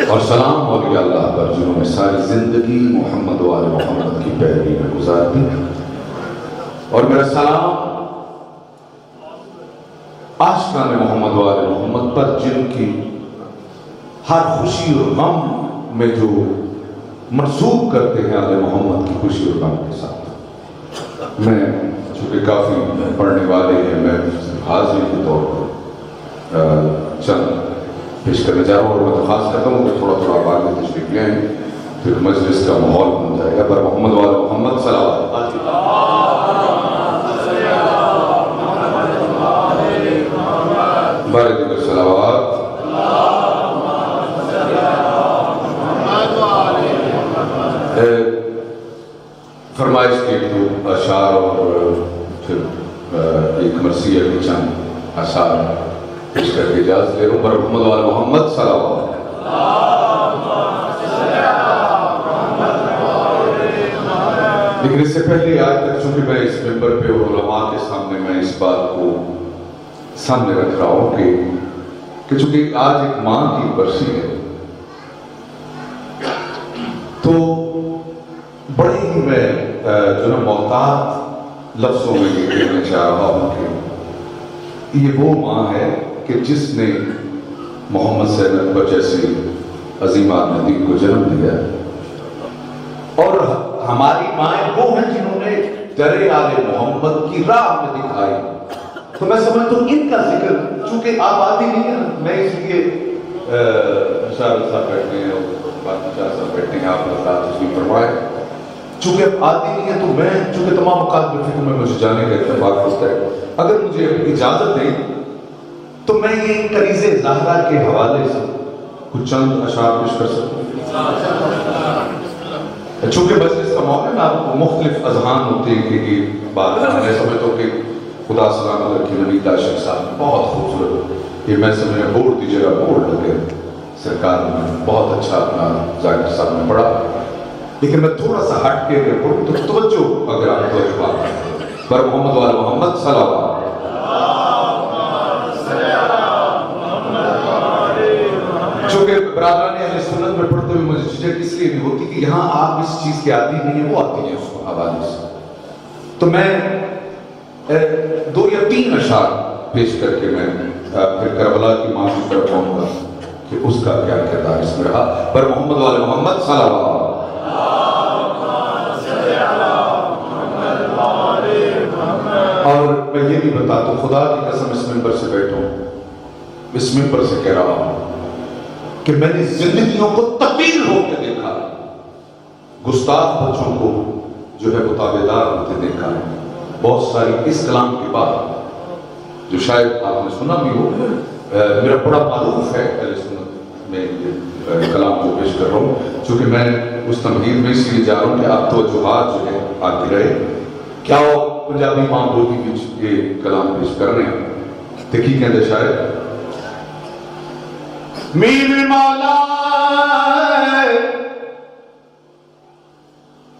اور سلام اولیاء اللہ پر جنہوں نے ساری زندگی محمد و آل محمد کی پیروی میں گزار دی، اور میرا سلام عاشقان محمد و آل محمد پر جن کی ہر خوشی اور غم میں جو منسوب کرتے ہیں آل محمد کی خوشی اور غم کے ساتھ۔ میں چونکہ کافی پڑھنے والے ہیں، میں حاضری کے طور پر چند پیش کرنے جا رہا ہوں، اور میں درخواست کرتا ہوں کہ تھوڑا تھوڑا آگے تشریف لیں، پھر مجلس کا ماحول بن جائے گا۔ پر محمد و آل محمد صلوات بارے دیگر صلوات۔ فرمائش کے دو اشعار اور پھر ایک مرثیہ کے چند اشعار پیش کر کے اجازت لے رہا ہوں۔ پر محمد و آل محمد صلوات۔ لیکن اس سے پہلے آج تک چونکہ میں اس ممبر پہ اور علماء کے سامنے میں اس بات کو سامنے رکھ رہا ہوں کہ چونکہ آج ایک ماں کی برسی ہے، تو بڑے ہی میں جو نا محتاط لفظوں میں یہ کہنا چاہ رہا ہوں کہ یہ وہ ماں ہے کہ جس نے محمد سید اکبر جیسی عظیم ندیم کو جنم دیا، اور ہماری مائیں وہ ہیں جنہوں نے در آل محمد کی راہ میں دکھائی۔ تو میں سمجھتا ہوں ان کا ذکر چونکہ آبادی نہیں ہے، میں اس لیے شاہد صاحب بیٹھے ہیں اور باقی شاہ صاحب بیٹھے ہیں، آپ نے تشریف فرمائے، چونکہ آتی نہیں ہے تو میں چونکہ تمام اوقات میں فکر میں مجھے جانے کا اتفاق ہوتا ہے، اگر مجھے اجازت دیں تو میں یہ کنیز زہرا کے حوالے سے کچھ چند اشعار پیش کر سکتا ہوں۔ چونکہ مجلس کا موقع میں آپ کو مختلف اذہان ہوتے ہیں کہ یہ بات میں سمجھتا ہوں کہ خدا سلامت رکھے نبی عاشق صاحب بہت خوبصورت، یہ میں سمجھے بورڈ کی جگہ بورڈ لگے سرکار میں بہت اچھا اپنا ذاکر صاحب نے پڑھا، لیکن میں تھوڑا سا ہٹ کے اگر پڑھوں تو توجہ اگر آپ توجہ بات پر محمد و آل محمد صلوات۔ چونکہ برادران اہل سنت میں پڑھتے ہوئے مجھے جھجک اس لیے نہیں ہوتی کہ یہاں آپ اس چیز کی عادی نہیں ہیں، وہ آتی ہیں اس کو حوالے سے، تو میں دو یا تین اشعار پیش کر کے میں پھر کربلا کی ماں کی طرف آؤں گا کہ اس کا کیا کردار اس میں رہا۔ پر محمد و آل محمد صلوات۔ اور میں یہ بھی بتاتا ہوں، خدا کی قسم اس ممبر سے بیٹھوں، اس ممبر سے کہہ رہا ہوں کہ میں نے زندگیوں کو تبدیل ہو کے دیکھا، گستاخ بچوں کو جو ہے وہ تابعدار ہوتے دیکھا ہے۔ بہت ساری اس کلام کی بات جو شاید آپ نے سنا بھی ہو، میرا بڑا معروف ہے اہل سنت میں یہ کلام جو پیش کر رہا ہوں، چونکہ میں اس تمہید میں اس لیے جا رہا ہوں کہ آپ توجہات جو ہے آتی رہے۔ کیا وہ پنجابی ماں بولی میں یہ کلام پیش کر رہے ہیں، دیکھیے کہتے شاید میم مولا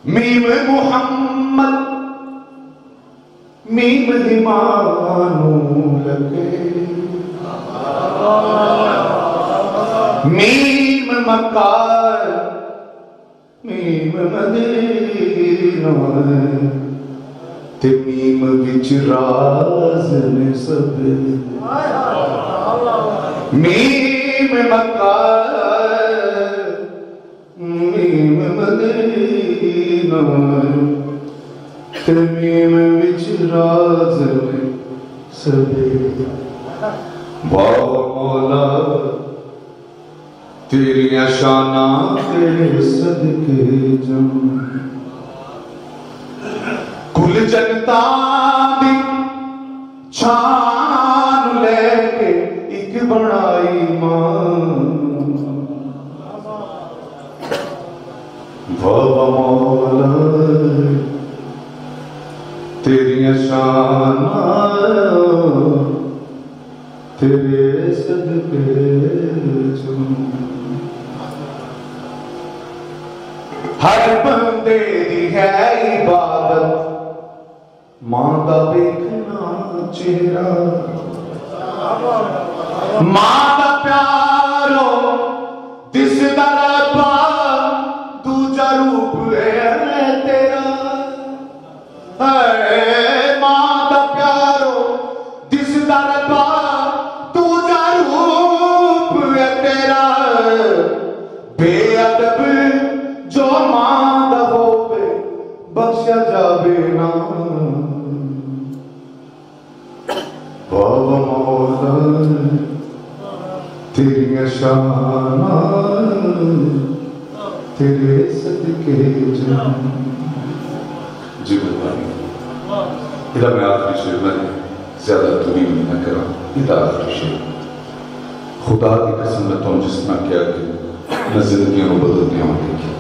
میم محمد میم دیمانو لگے میم مکہ میم مدینہ تے میم وچ راز نے سب میم مکہ میم مدینہ تے میم وچ راز نے سب واہ مولا تیریاں شاناں تیرے صدقے جم کل جنتا دی چھان لے کے ایک بڑائی ماں واہ مولا تیریاں شاناں تیرے صدقے جم ہر بندے دی ہے عبادت ماں دا دیکھنا چہرہ، ماں دا پیارو دسدا واہ مولا تیری شان تیرے صدقے جان. جی مہربانی. ادھر میں آخری شعر میں زیادہ طویل نہ کرا. ادھر آخری شعر. خدا کی قسم میں تو جس طرح کیا کہ میں زندگیوں کو بدلتی ہوں دیکھی.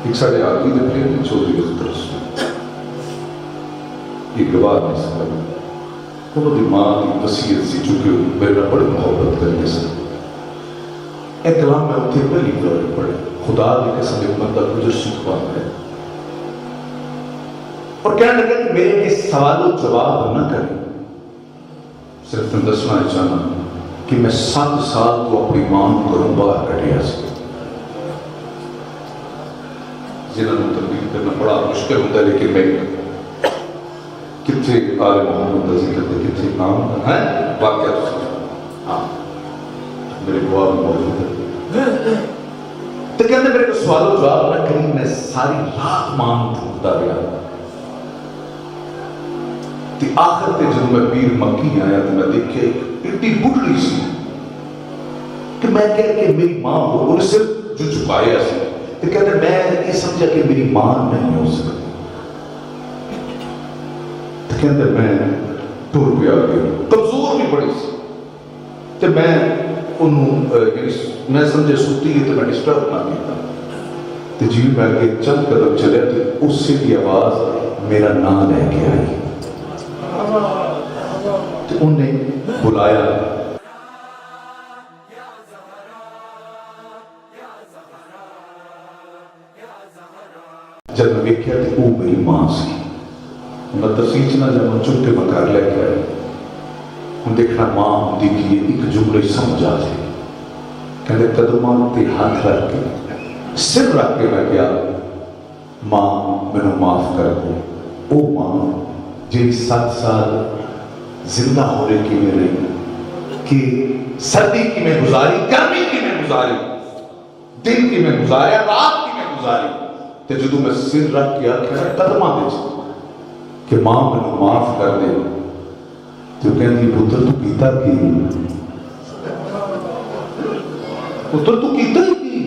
ایک ساڑھے آگی دے پھر میں چھوٹی اس طرح یہ گواہ نہیں سکتا. انہوں نے ماں کی وسیعت سی چونکہ میرا بڑی محبت کرنے سے ایک کلام میں اتنے پہلی دور پڑے. خدا کی قسم ایک بندہ گزر سکھوا ہے اور کہنے لگا کہ میرے اس سوال و جواب نہ کریں. صرف تم دسنا چاہنا کہ میں 7 سال تو اپنی ماں کو گھروں باہر کٹیا سے جنہوں نے تبدیل کرنا بڑا مشکل ہوتا ہے. لیکن میں کتنے آل محمد کا ذکر دے کتنے نام ہے واقعہ تو سکتا. ہاں میرے گواہ میں موجود ہے. تو کہتے میرے کو سوال و جواب نہ کریں. میں ساری رات مان ڈھونڈتا گیا. آخر تے جب میں پیر مکی آیا تو میں دیکھے اتنی بڑھڑی سی کہ میں کہہ کہ میری ماں ہو اور صرف جو چکایا سی تو کہتے میں یہ سمجھا کہ میری ماں نہیں ہو سکتی. تو کہتے میں ٹور پہ آ گیا. کمزور بھی بڑی سی تو میں انہوں میں سمجھے سوتی ہے تو میں ڈسٹرب نہ دیتا. تو جی میں کہ چند قدم چلے تو اس سے کی آواز میرا نام لے کے آئی. تو انہیں بلایا. جب میں دیکھا کہ وہ میری ماں سی. میں تفصیل نہ جب میں چپتے میں گھر لے کے آیا. ہم دیکھنا ماں دیکھیے ایک جملے سمجھ آ جائے. کہتے قدمان تے ہاتھ رکھ کے سر رکھ کے میں گیا. ماں میں معاف کر دو. او ماں جی 7 سال زندہ ہونے کی میرے کہ سردی کی میں گزاری, گرمی کی میں گزاری, دن کی میں گزاری, رات کی میں گزاری. تو جدو میں سر رکھ کے آکھا قدمہ دے کہ ماں میں معاف کر دے. تو کہتی پتر تو کیتا کی پتر تو کیتا ہی کی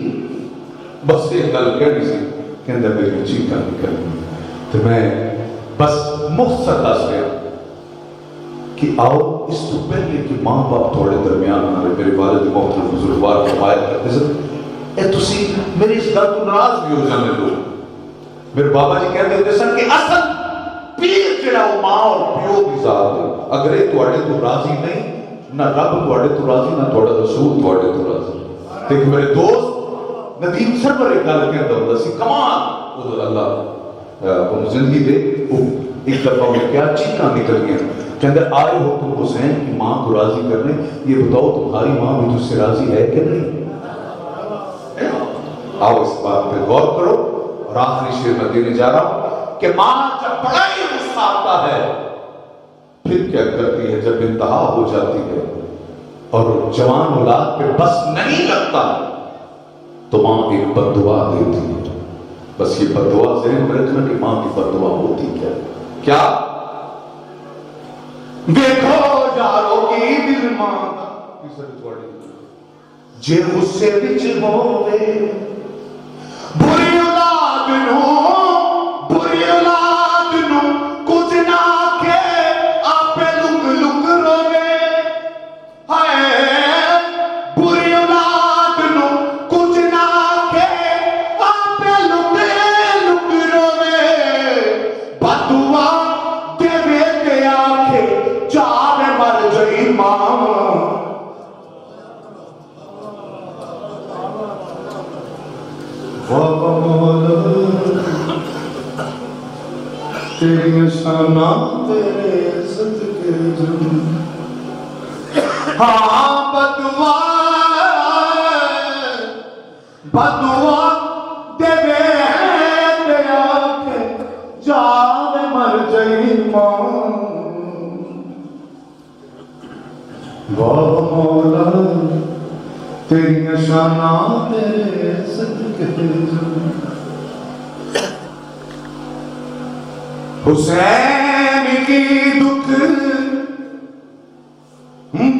بس ایک گل کہنی سی. کہندہ میری چیکا نکلنی. تو میں بس مختصر دس گیا کہ آؤ اس تو پہلے کہ ماں باپ تھوڑے درمیان میرے والد محترم بزرگوار فرمایا کرتے تھے اے تسی میری اس گل کو ناراض بھی ہو جانے دو. میرے بابا جی کہتے ہوتے سن کہ اصل پیر جڑا وہ ماں اور پیو کی ذات ہے. اگر یہ تواڈے تو راضی نہیں نہ رب تواڈے تو راضی نہ تواڈا رسول تواڈے تو راضی. دیکھ میرے دوست ندیم سرور ایک گل کہتا ہوتا سی کمال اللہ ان زندگی دے. ایک دفعہ میں کیا چیخاں نکل گیا. کہتے آئے ہو تم حسین کی ماں کو راضی کرنے, یہ بتاؤ تمہاری ماں بھی تجھ سے راضی ہے کہ نہیں؟ آؤ اس بات پہ غور کرو. اور آخری شعر میں دینے جا رہا ہوں کہ ماں جب بڑا ہی غصہ آتا ہے پھر کیا کرتی ہے جب انتہا ہو جاتی ہے اور جوان اولاد پہ بس نہیں لگتا تو ماں ایک بددعا دیتی ہے. بس یہ بددعا ذہن میں رکھنا کہ ماں کی بددعا ہوتی کیا دیکھو جارو کی دل ماں جے غصے وچ ہووے بری اولاد نو کچھ نہ کہ آپے لک لک روے. ہائے بری اولاد نو کچھ نہ کہ آپے لک لک روے. بددعا دے کے آکھے چار مر جئی ماں. تیری شانہ تیرے صدقے جان. ہاں بددعا دے آکھے جان مر جئی ماں. واہ مولا تیری شانہ تیرے صدقے جان. حسین کی دکھ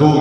2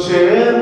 6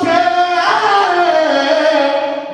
6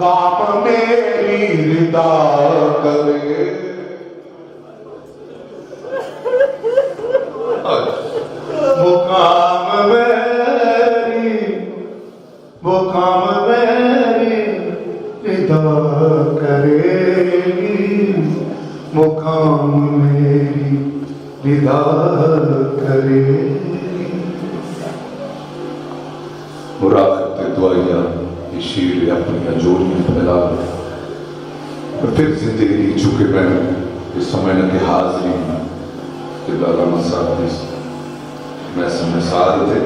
مقام میری رضا کرے، مقام میری رضا کرے گی، مقام میری رضا کرے گی۔ مراقبت دعائیہ یہ شیر اپنی جوڑیاں پھیلا اور پھر زندگی چکے میں یہ سمجھنا کہ حاضری کہ علامہ صاحب میں سمجھار تھے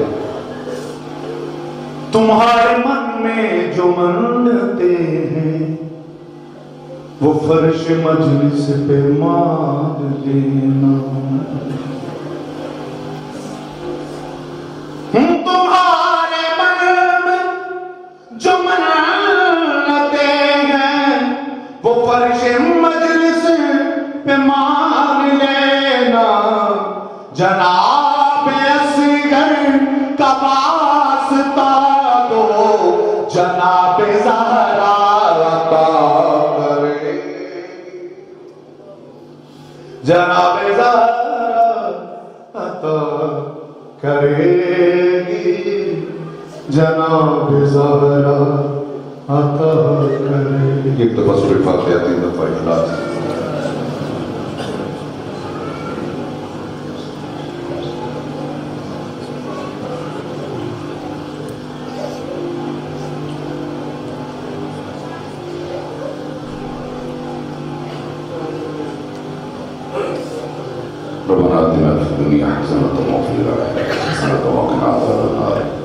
تمہارے من میں جو منتے ہیں وہ فرش مجلس پہ مان لینا، تمہارے من میں جو منتے ہیں وہ فرش مجلس پہ مان لینا، جناب اصغر کا واسطہ دو جناب زہرا عطا کرے، جناب زہرا عطا کرے گی، جناب زہرا عطا کرے گی۔ ایک دفعہ سورہ فاتحہ 3 دفعہ اخلاص۔ ربنا آتنا في الدنيا حسنة وفي الآخرة حسنة وقنا عذاب النار